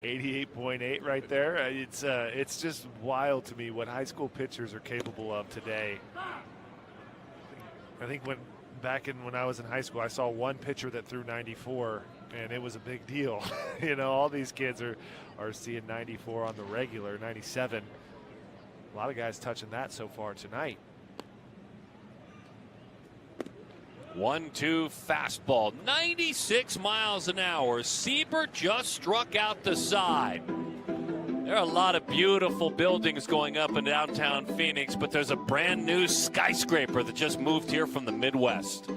88.8 right there. It's just wild to me what high school pitchers are capable of today. I think when I was in high school, I saw one pitcher that threw 94, and it was a big deal. All these kids are seeing 94 on the regular, 97. A lot of guys touching that so far tonight. 1-2 fastball, 96 miles an hour. Siebert just struck out the side. There are a lot of beautiful buildings going up in downtown Phoenix, but there's a brand new skyscraper that just moved here from the Midwest.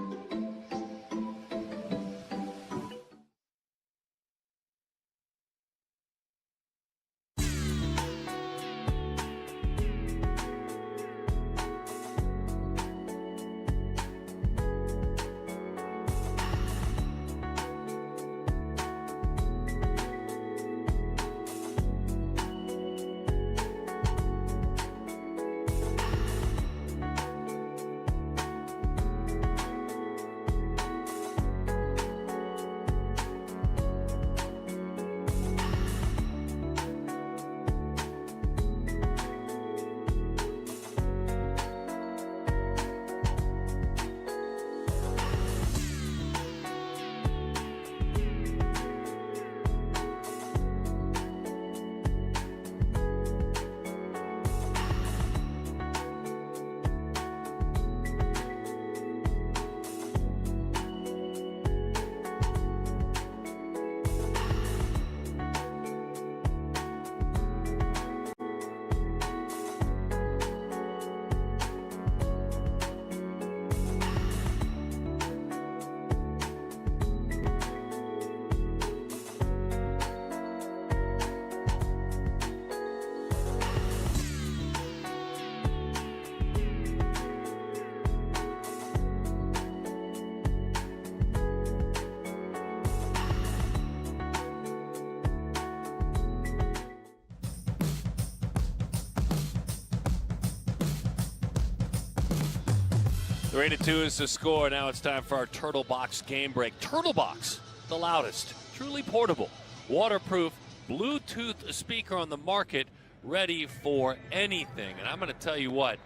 The 3-2 is the score. Now it's time for our Turtle Box game break. Turtle Box, the loudest, truly portable, waterproof, Bluetooth speaker on the market, ready for anything. And I'm going to tell you what,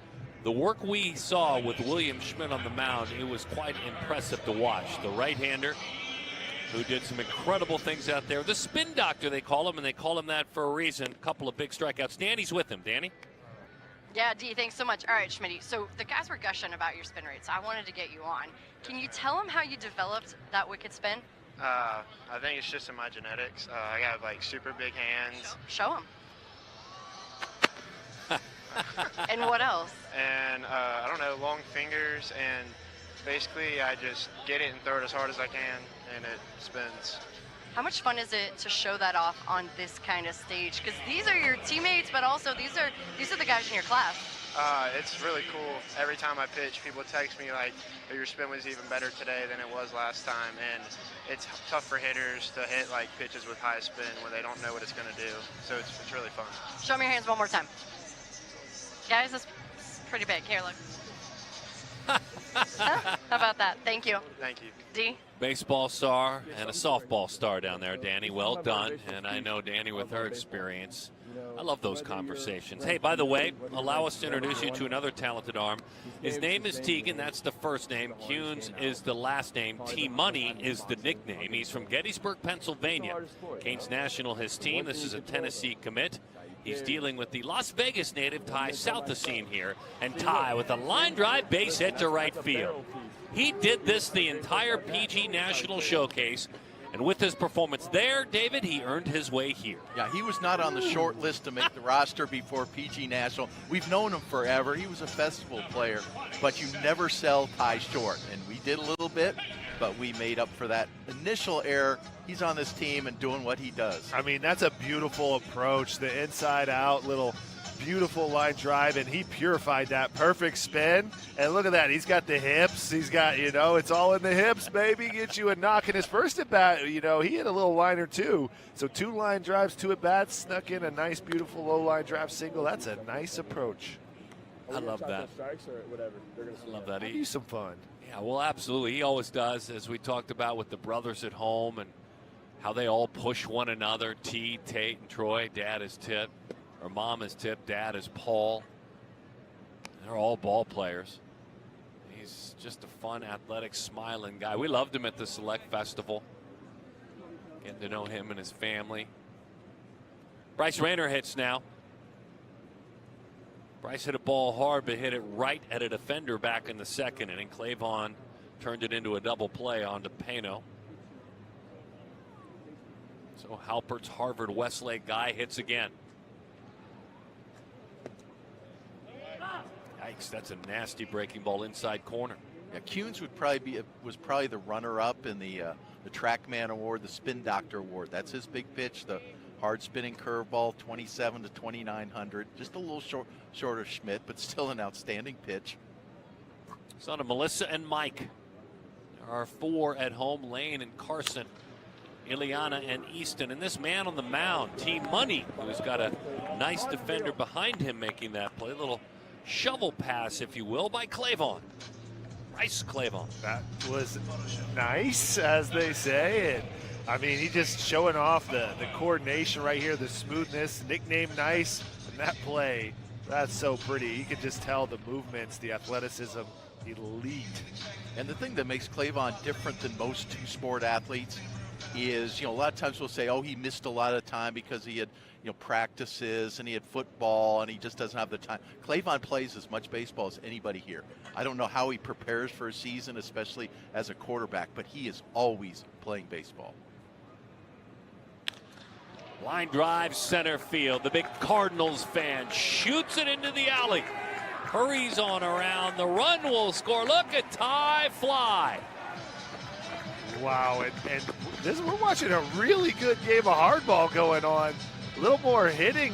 the work we saw with William Schmidt on the mound, it was quite impressive to watch. The right-hander who did some incredible things out there. The spin doctor, they call him, and they call him that for a reason. A couple of big strikeouts. Danny's with him. Danny? Yeah, Dee, thanks so much. All right, Schmitty, so the guys were gushing about your spin rates. I wanted to get you on. Can you tell them how you developed that wicked spin? I think it's just in my genetics. I got like super big hands. Show them. And what else? And I don't know, long fingers, and basically I just get it and throw it as hard as I can, and it spins. How much fun is it to show that off on this kind of stage? Because these are your teammates, but also these are the guys in your class. It's really cool. Every time I pitch, people text me like, oh, your spin was even better today than it was last time. And it's tough for hitters to hit like pitches with high spin when they don't know what it's going to do. So it's really fun. Show me your hands one more time. Guys, this is pretty big. Here, look. How about that? Thank you. Thank you. Dee? Baseball star and a softball star down there, Danny. Well done. And I know Danny with her experience. I love those conversations. Hey, by the way, allow us to introduce you to another talented arm. His name is Tegan. That's the first name. Kuhns is the last name. T-Money is the nickname. He's from Gettysburg, Pennsylvania. Canes National, his team. This is a Tennessee commit. He's dealing with the Las Vegas native Ty Southasine here. And Ty with a line drive base hit to right field. He did this the entire PG National Showcase. And with his performance there, David, he earned his way here. Yeah, he was not on the short list to make the roster before PG National. We've known him forever. He was a festival player, but you never sell Ty short. And we did a little bit, but we made up for that initial error. He's on this team and doing what he does. I mean, that's a beautiful approach. The inside-out little beautiful line drive, and he purified that perfect spin. And look at that, he's got the hips, he's got, it's all in the hips, baby. Get you a knock. In his first at bat, he hit a little liner too. So 2 line drives, 2 at bats, snuck in a nice beautiful low line drive single. That's a nice approach. I love that. I love that. He's some fun. Yeah, well, absolutely. He always does, as we talked about with the brothers at home. And how they all push one another. T, Tate, and Troy. Dad is Tip, or Mom is Tip. Dad is Paul. They're all ball players. He's just a fun, athletic, smiling guy. We loved him at the Select Festival. Getting to know him and his family. Bryce Rayner hits now. Bryce hit a ball hard, but hit it right at a defender back in the second inning. Clavon turned it into a double play onto Pano. So Halpert's Harvard Westlake guy hits again. Yikes, that's a nasty breaking ball inside corner. Yeah, Kuhns was probably the runner-up in the TrackMan Award, the Spin Doctor Award. That's his big pitch, the hard spinning curveball, 27 to 2,900. Just a little short of Schmidt, but still an outstanding pitch. Son of Melissa and Mike. There are 4 at home: Lane and Carson, Ileana and Easton. And this man on the mound, Team Money, who's got a nice defender behind him making that play. A little shovel pass, if you will, by Clavon. Bryce Clavon. That was nice, as they say. And I mean, he just showing off the coordination right here, the smoothness, nickname nice, and that play, that's so pretty. You can just tell the movements, the athleticism, elite. And the thing that makes Clavon different than most two-sport athletes is, a lot of times we'll say, oh, he missed a lot of time because he had, practices and he had football and he just doesn't have the time. Clavon plays as much baseball as anybody here. I don't know how he prepares for a season, especially as a quarterback, but he is always playing baseball. Line drive center field. The big Cardinals fan shoots it into the alley. Hurries on around. The run will score. Look at Ty fly. Wow, and we're watching a really good game of hardball going on. A little more hitting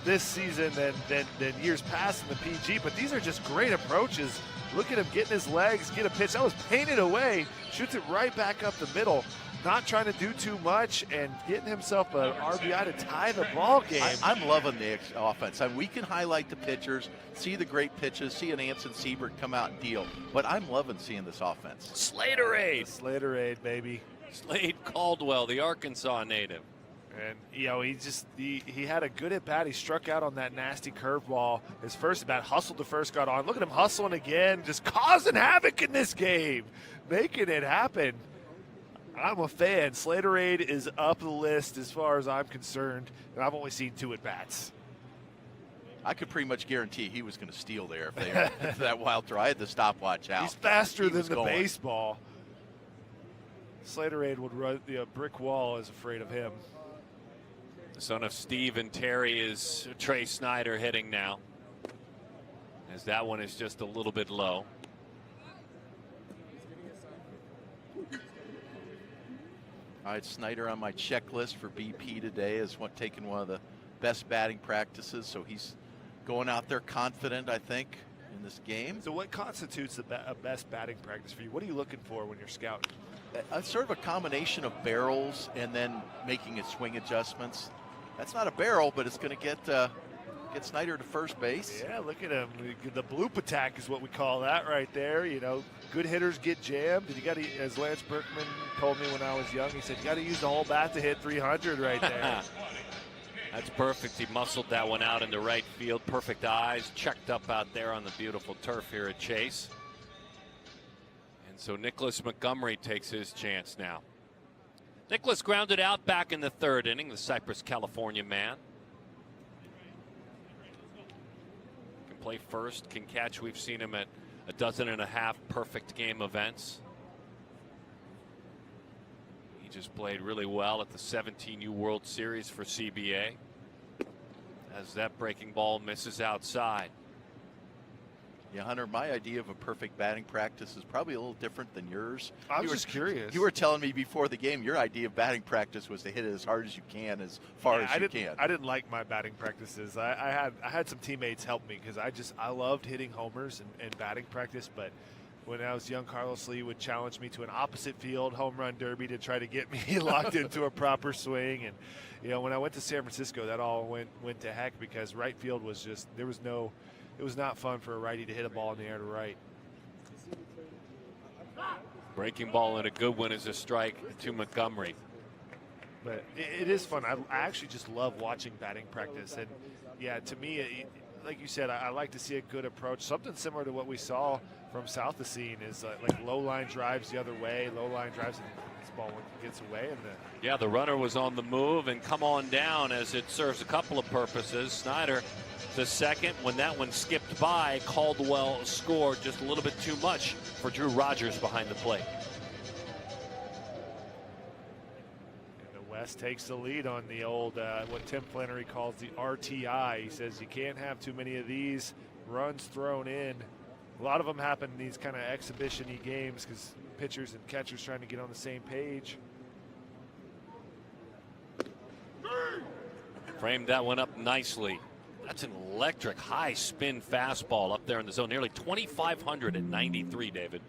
this season than years past in the PG, but these are just great approaches. Look at him getting his legs, get a pitch. That was painted away, shoots it right back up the middle. Not trying to do too much and getting himself an RBI to tie the ball game. I'm loving the offense. I mean, we can highlight the pitchers, see the great pitches, see an Anson Siebert come out and deal, but I'm loving seeing this offense. Slaterade. Slaterade, baby. Slade Caldwell, the Arkansas native. And, he had a good at bat. He struck out on that nasty curveball. His first at bat, hustled to first, got on. Look at him hustling again, just causing havoc in this game, making it happen. I'm a fan. Slaterade is up the list as far as I'm concerned, and I've only seen 2 at bats. I could pretty much guarantee he was going to steal there if that wild throw. I had the stopwatch out. He's faster than the baseball. Slaterade would run the brick wall. Is afraid of him. The son of Steve and Terry is Trey Snyder hitting now, as that one is just a little bit low. All right, Snyder on my checklist for BP today is taking one of the best batting practices, so he's going out there confident, I think, in this game. So what constitutes a best batting practice for you? What are you looking for when you're scouting? Sort of a combination of barrels and then making his swing adjustments. That's not a barrel, but it's going to get Snyder to first base. Yeah, look at him. The bloop attack is what we call that right there. Good hitters get jammed. And you got to, as Lance Berkman told me when I was young, he said, you got to use the whole bat to hit 300 right there. That's perfect. He muscled that one out into right field. Perfect eyes, checked up out there on the beautiful turf here at Chase. And so Nicholas Montgomery takes his chance now. Nicholas grounded out back in the 3rd inning, the Cypress, California man. Can play first, can catch. We've seen him at 12.5 perfect game events. He just played really well at the 17U World Series for CBA. As that breaking ball misses outside. Yeah, Hunter, my idea of a perfect batting practice is probably a little different than yours. I was just curious. You were telling me before the game your idea of batting practice was to hit it as hard as you can, as far as you can. I didn't like my batting practices. I had some teammates help me because I loved hitting homers and batting practice, but when I was young, Carlos Lee would challenge me to an opposite field home run derby to try to get me locked into a proper swing. And when I went to San Francisco, that all went to heck because right field was just it was not fun for a righty to hit a ball in the air to right. Breaking ball and a good one is a strike to Montgomery. But it is fun. I actually just love watching batting practice. And, yeah, to me, like you said, I like to see a good approach. Something similar to what we saw from South Racine is like low line drives the other way, low line drives, and this ball gets away. Yeah, the runner was on the move and come on down as it serves a couple of purposes. Snyder the second. When that one skipped by, Caldwell scored just a little bit too much for Drew Rogers behind the plate. West takes the lead on the old, what Tim Flannery calls the RTI. He says you can't have too many of these runs thrown in. A lot of them happen in these kind of exhibition-y games because pitchers and catchers trying to get on the same page. Framed that one up nicely. That's an electric high spin fastball up there in the zone. Nearly 2,593, David.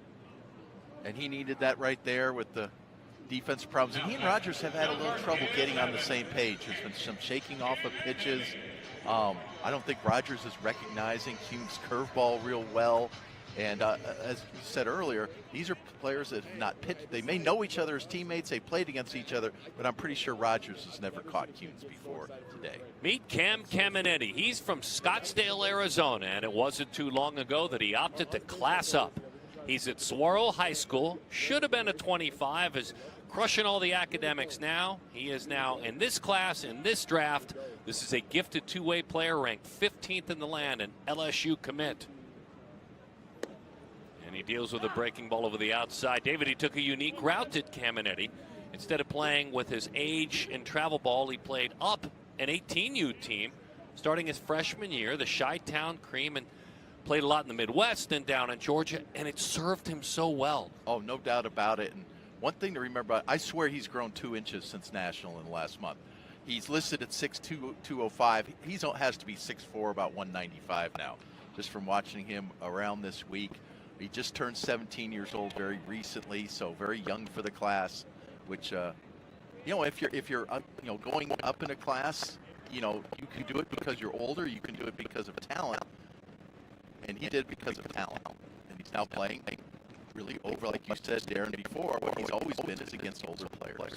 And he needed that right there with the defense problems. And he and Rogers have had a little trouble getting on the same page. There's been some shaking off of pitches. I don't think Rogers is recognizing Kuhn's curveball real well. And as you said earlier, these are players that have not pitched. They may know each other as teammates. They played against each other, but I'm pretty sure Rogers has never caught Kuhn's before today. Meet Cam Caminetti. He's from Scottsdale, Arizona, and it wasn't too long ago that he opted to class up. He's at Saguaro High School. Should have been a 25, is crushing all the academics now. He is now in this class, in this draft. This is a gifted two-way player ranked 15th in the land, an LSU commit. And he deals with a breaking ball over the outside. David, he took a unique route at Caminetti. Instead of playing with his age and travel ball, he played up an 18U team starting his freshman year, the Chi-Town Cream, and played a lot in the Midwest and down in Georgia, and it served him so well. Oh, no doubt about it. And one thing to remember, I swear he's grown 2 inches since National in the last month. He's listed at 6'2", 205. He has to be 6'4", about 195 now, just from watching him around this week. He just turned 17 years old very recently, so very young for the class, which, you know, if you're going up in a class, you know, you can do it because you're older, you can do it because of talent, and he did because of talent. And he's now playing really over, like you said, Darren, before, what he's always been is against older players.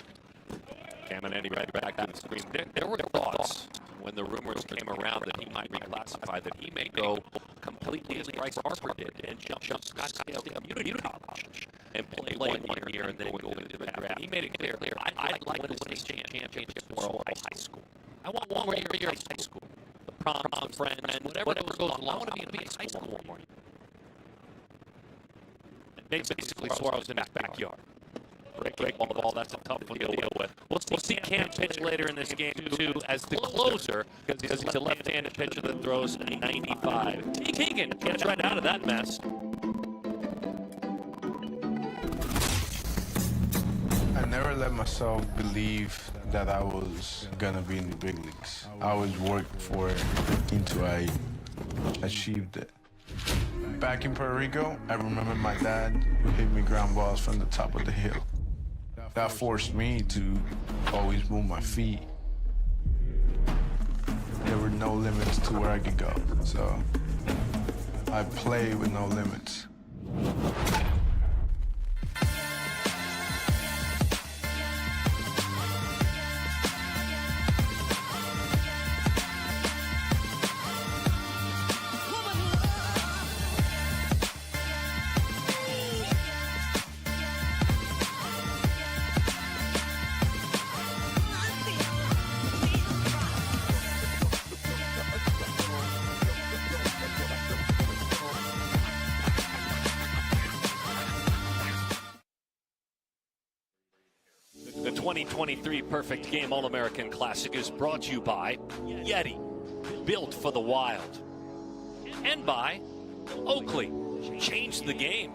Caminetti right back to the screen. There were thoughts when the rumors came around that he might reclassify, that he may go completely as Bryce Harper did and jump Scottsdale Community College and play 1 year and then go into the draft. He made it clear, I'd like to win a state championship for high school. I want 1 more year of high school. The prom, the friends, whatever goes along. I want to be in high school 1 more year. And basically, Suarez in his backyard. Break ball, that's a tough one to deal with. We'll see Cam pitch later in this game, too, as the closer, because he's a left-handed pitcher that throws a 95. Keegan gets right out of that mess. I never let myself believe that I was going to be in the big leagues. I always worked for it until I achieved it. Back in Puerto Rico, I remember my dad would hit me ground balls from the top of the hill. That forced me to always move my feet. There were no limits to where I could go, so I played with no limits. The 2023 Perfect Game All-American Classic is brought to you by Yeti, built for the wild, and by Oakley, change the game.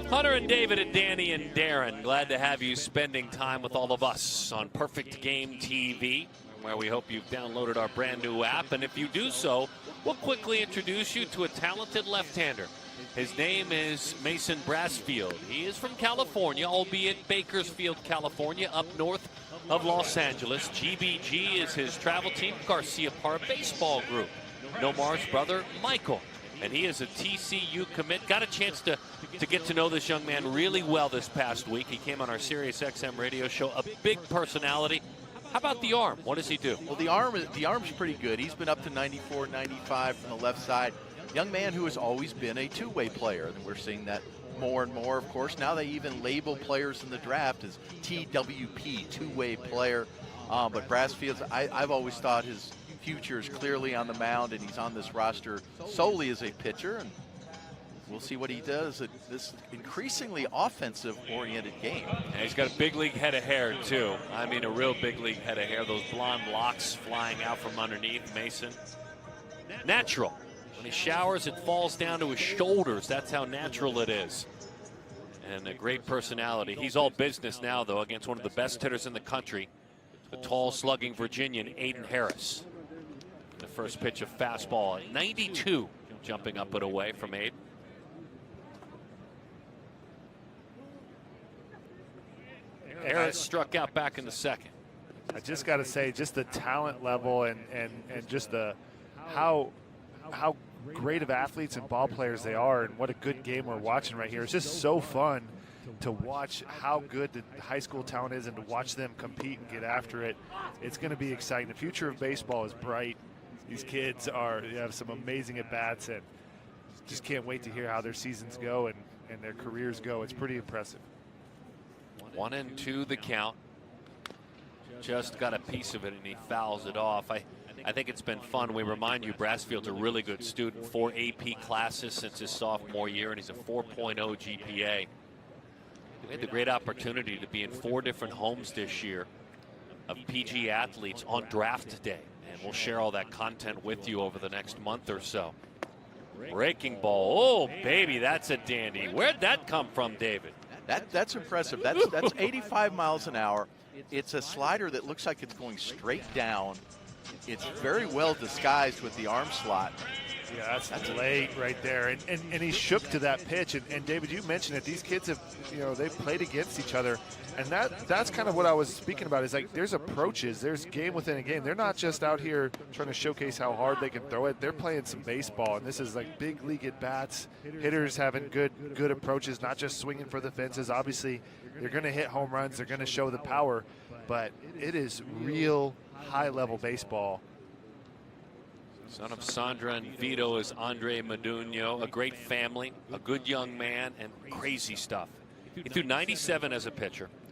Hunter and David and Danny and Darren, glad to have you spending time with all of us on Perfect Game TV, where we hope you've downloaded our brand new app. And if you do so, we'll quickly introduce you to a talented left-hander. His name is Mason Brassfield. He is from California, albeit Bakersfield, California, up north of Los Angeles. GBG is his travel team, Garcia Park Baseball Group. Nomar's brother, Michael, and he is a TCU commit. Got a chance to get to know this young man really well this past week. He came on our Sirius XM radio show, a big personality. How about the arm? What does he do? Well, the arm's pretty good. He's been up to 94, 95 from the left side. Young man who has always been a two-way player, and we're seeing that more and more, of course. Now they even label players in the draft as TWP, two-way player. But Brassfield, I've always thought his future is clearly on the mound, and he's on this roster solely as a pitcher. And we'll see what he does at this increasingly offensive-oriented game. And he's got a big league head of hair, too. I mean, a real big league head of hair. Those blonde locks flying out from underneath Mason. Natural. When he showers, it falls down to his shoulders. That's how natural it is. And a great personality. He's all business now, though, against one of the best hitters in the country, the tall, slugging Virginian, Aiden Harris. The first pitch of fastball at 92, jumping up and away from Aiden. Harris struck out back in the second. I just got to say, just the talent level and just the how great of athletes and ball players they are, and what a good game we're watching right here. It's just so fun to watch how good the high school talent is and to watch them compete and get after it. It's going to be exciting. The future of baseball is bright. These kids have some amazing at-bats, and just can't wait to hear how their seasons go and their careers go. It's pretty impressive. 1-2 the count. Just got a piece of it, and he fouls it off. I think it's been fun. We remind you, Brassfield's a really good student. 4 AP classes since his sophomore year, and he's a 4.0 GPA. We had the great opportunity to be in 4 different homes this year of PG athletes on draft day, and we'll share all that content with you over the next month or so. Breaking ball. Oh, baby, that's a dandy. Where'd that come from, David? That's impressive. That's 85 miles an hour. It's a slider that looks like it's going straight down. It's very well disguised with the arm slot. Yeah, that's late right there. And he shook to that pitch. And David, you mentioned it. These kids have, they've played against each other. And that's kind of what I was speaking about, is like there's approaches. There's game within a game. They're not just out here trying to showcase how hard they can throw it. They're playing some baseball. And this is like big league at-bats. Hitters having good approaches, not just swinging for the fences. Obviously, they're going to hit home runs. They're going to show the power. But it is real high-level baseball. Son of Sandra and Vito is Andre Modugno, a great family, a good young man, and crazy stuff. He threw 97 as a pitcher,